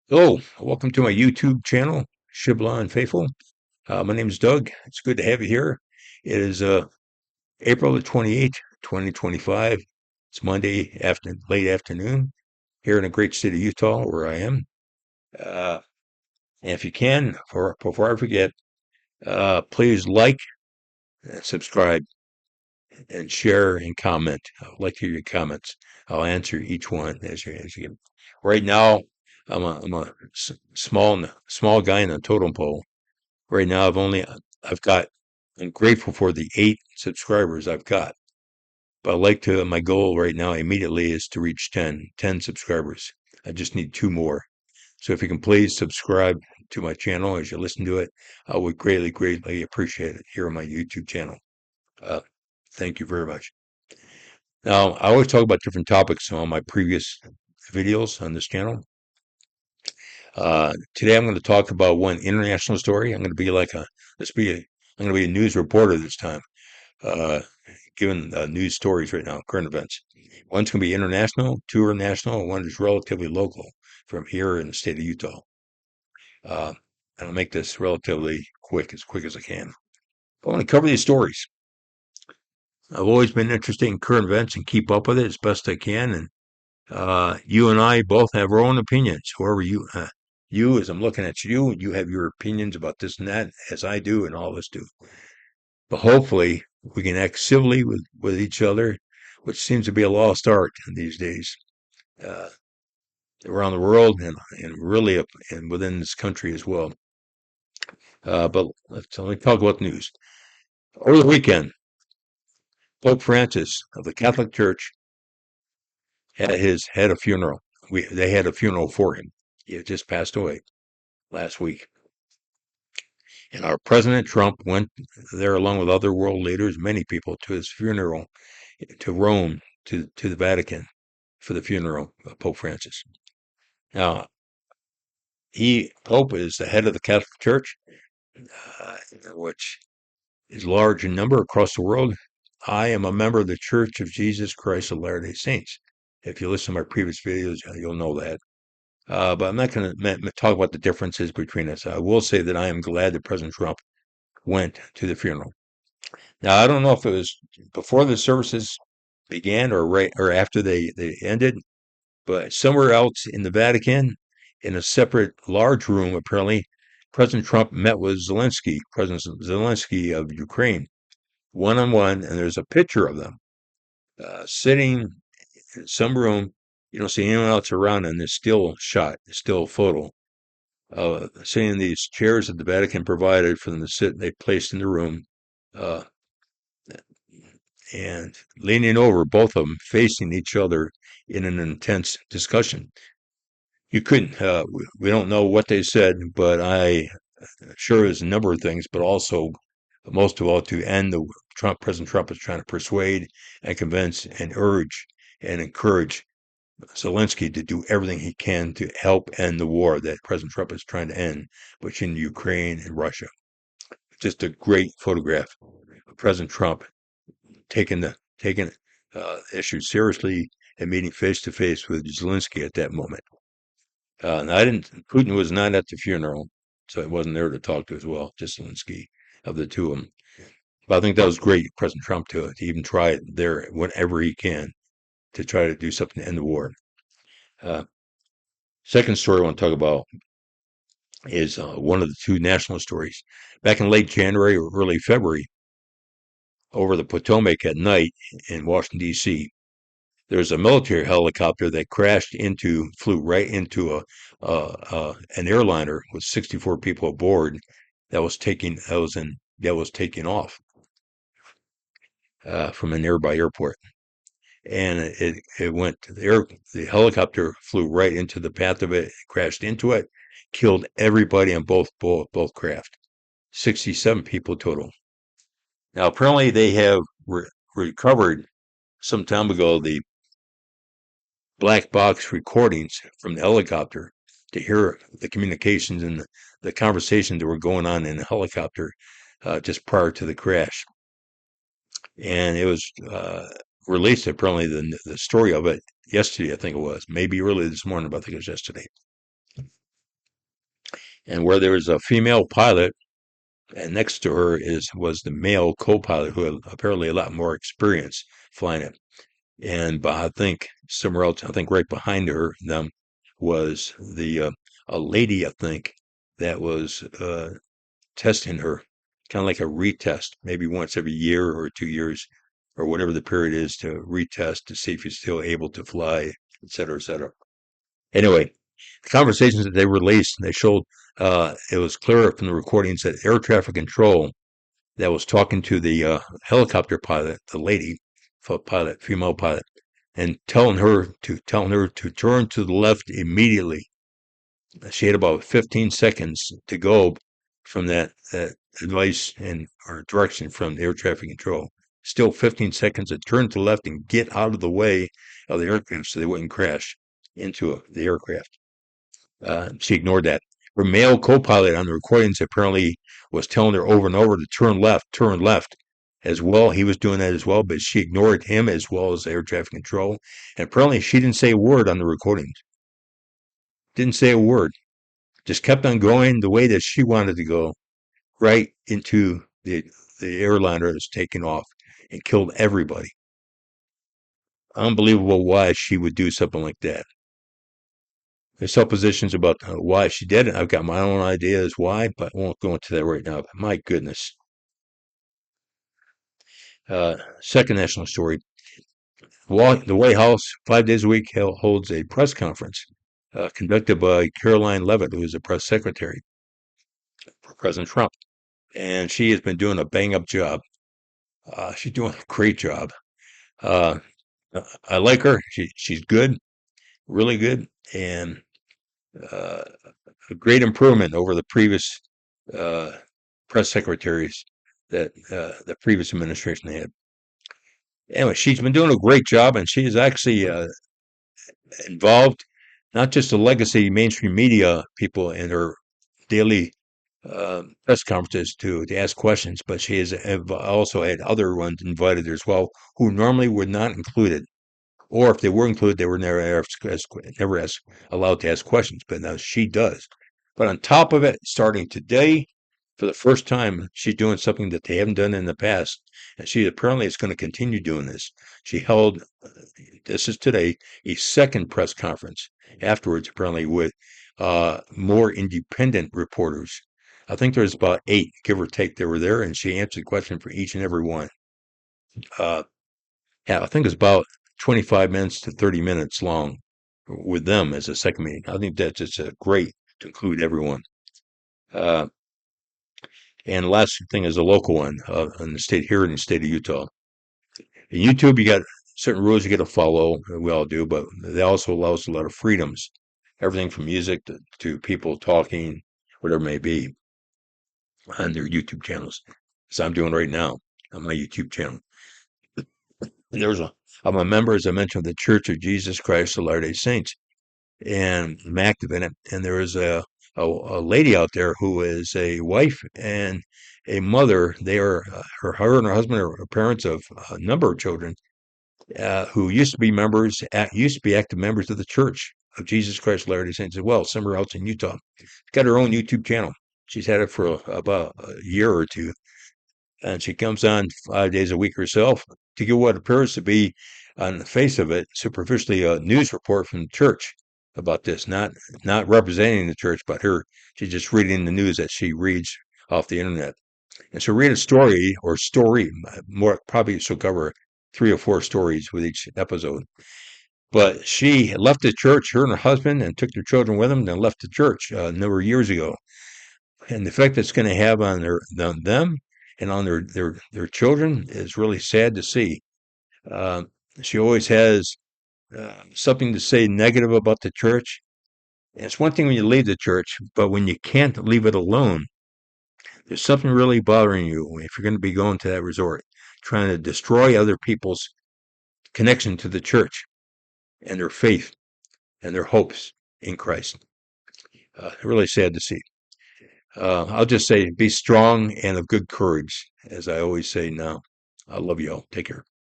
Hello, welcome to my YouTube channel, Shibla and Faithful. My name is Doug. It's good to have you here. It is April the 28th, 2025. It's Monday late afternoon here in the great state of Utah, where I am. And if you can, before I forget, please like, subscribe, and share and comment. I'd like to hear your comments. I'll answer each one as you get. Right now, I'm a small guy in a totem pole. Right now, I've got, I'm grateful for the 8 subscribers I've got. But my goal right now immediately is to reach 10 subscribers. I just need 2 more. So if you can please subscribe to my channel as you listen to it, I would greatly appreciate it here on my YouTube channel. Uh, thank you very much. Now, I always talk about different topics on my previous videos on this channel. Today I'm going to talk about one international story. I'm going to be like a, let's be a, I'm going to be a news reporter this time, giving news stories right now, current events. One's going to be international, two are national, and one is relatively local from here in the state of Utah. And I'll make this relatively quick, as quick as I can. I want to cover these stories. I've always been interested in current events and keep up with it as best I can. And you and I both have our own opinions. You, as I'm looking at you, you have your opinions about this and that, as I do, and all of us do. But hopefully, we can act civilly with each other, which seems to be a lost art these days, uh, around the world and really up and within this country as well. But let me talk about the news. Over the weekend, Pope Francis of the Catholic Church had a funeral. They had a funeral for him. He had just passed away last week. And our President Trump went there along with other world leaders, many people, to his funeral, to Rome, to the Vatican for the funeral of Pope Francis. Now, Pope is the head of the Catholic Church, uh, which is large in number across the world. I am a member of the Church of Jesus Christ of Latter-day Saints. If you listen to my previous videos, you'll know that. But I'm not going to talk about the differences between us. I will say that I am glad that President Trump went to the funeral. Now, I don't know if it was before the services began or after they ended, but somewhere else in the Vatican, in a separate large room, apparently, President Trump met with President Zelensky of Ukraine, one on one, and there's a picture of them sitting in some room. You don't see anyone else around in this still photo. Sitting in these chairs that the Vatican provided for them to sit, they placed in the room. Uh, and leaning over, both of them facing each other in an intense discussion. You couldn't, we don't know what they said, but I sure is a number of things, but also, most of all, to end President Trump is trying to persuade and convince and urge and encourage Zelensky to do everything he can to help end the war that President Trump is trying to end between Ukraine and Russia. Just a great photograph of President Trump taking issue seriously and meeting face to face with Zelensky at that moment. And Putin was not at the funeral, so I wasn't there to talk to as well, just Zelensky of the two of them. But I think that was great, President Trump, to even try it there whenever he can to try to do something to end the war. Uh, Second story I want to talk about is one of the two national stories. Back in late January or early February, over the Potomac at night in Washington, D.C., there's a military helicopter that flew right into an airliner with 64 people aboard that was taking off from a nearby airport, and the helicopter flew right into the path of it, crashed into it, killed everybody on both craft, 67 people total. Now apparently they have recovered some time ago the black box recordings from the helicopter to hear the communications and the conversations that were going on in the helicopter just prior to the crash. And it was released, apparently, the story of it yesterday, I think it was. Maybe early this morning, but I think it was yesterday. and where there was a female pilot, and next to her was the male co-pilot who had apparently a lot more experience flying it. And I think somewhere else, I think right behind them was the a lady, I think, that was testing her, kind of like a retest, maybe once every year or 2 years, or whatever the period is to retest to see if you're still able to fly, et cetera, et cetera. Anyway, the conversations that they released, they showed it was clear from the recordings that air traffic control that was talking to the helicopter pilot, the lady pilot, female pilot, and telling her to turn to the left immediately. She had about 15 seconds to go from that advice and or direction from the air traffic control. Still 15 seconds to turn to the left and get out of the way of the aircraft so they wouldn't crash into the aircraft. She ignored that. Her male co-pilot on the recordings apparently was telling her over and over to turn left as well. He was doing that as well, but she ignored him as well as air traffic control. And apparently she didn't say a word on the recordings. Didn't say a word. Just kept on going the way that she wanted to go, right into the airliner that was taking off and killed everybody. Unbelievable why she would do something like that. There's suppositions about why she did it. I've got my own ideas why, but I won't go into that right now. But my goodness. Second national story. The White House, 5 days a week, holds a press conference conducted by Caroline Leavitt, who is the press secretary for President Trump. And she has been doing a bang-up job. She's doing a great job. Uh, I like her. She's good, really good, and uh, a great improvement over the previous uh, press secretaries that the previous administration had. Anyway, she's been doing a great job, and she is actually involved not just the legacy mainstream media people in her daily press conferences to ask questions, but she has also had other ones invited as well who normally were not included. Or if they were included, they were never allowed to ask questions. But now she does. But on top of it, starting today, for the first time, she's doing something that they haven't done in the past. And she apparently is going to continue doing this. She held, this is today, a second press conference afterwards, apparently, with more independent reporters. I think there's about 8, give or take, that were there, and she answered questions for each and every one. Uh, yeah, I think it's about 25 minutes to 30 minutes long with them as a second meeting. I think that's just great to include everyone. Uh, and the last thing is a local one in the state here in the state of Utah. In YouTube, you got certain rules you got to follow. We all do, but they also allow us a lot of freedoms. Everything from music to people talking, whatever it may be, on their YouTube channels. As I'm doing right now on my YouTube channel. And I'm a member, as I mentioned, of the Church of Jesus Christ of Latter-day Saints, and I'm active in it. And there is a lady out there who is a wife and a mother. They are her and her husband are parents of a number of children who used to be active members of the Church of Jesus Christ of Latter-day Saints as well, somewhere else in Utah. She's got her own YouTube channel. She's had it for about a year or two, and she comes on 5 days a week herself to give what appears to be, on the face of it, superficially a news report from the church about this, not representing the church, but she's just reading the news that she reads off the internet. And she'll read a story, more probably she'll cover 3 or 4 stories with each episode. But she left the church, her and her husband, and took their children with them, and left the church a number of years ago. And the effect it's going to have on them and on their children is really sad to see. Uh, she always has something to say negative about the church. And it's one thing when you leave the church, but when you can't leave it alone, there's something really bothering you if you're going to be going to that resort, trying to destroy other people's connection to the church and their faith and their hopes in Christ. Really sad to see. I'll just say be strong and of good courage, as I always say now. I love you all. Take care.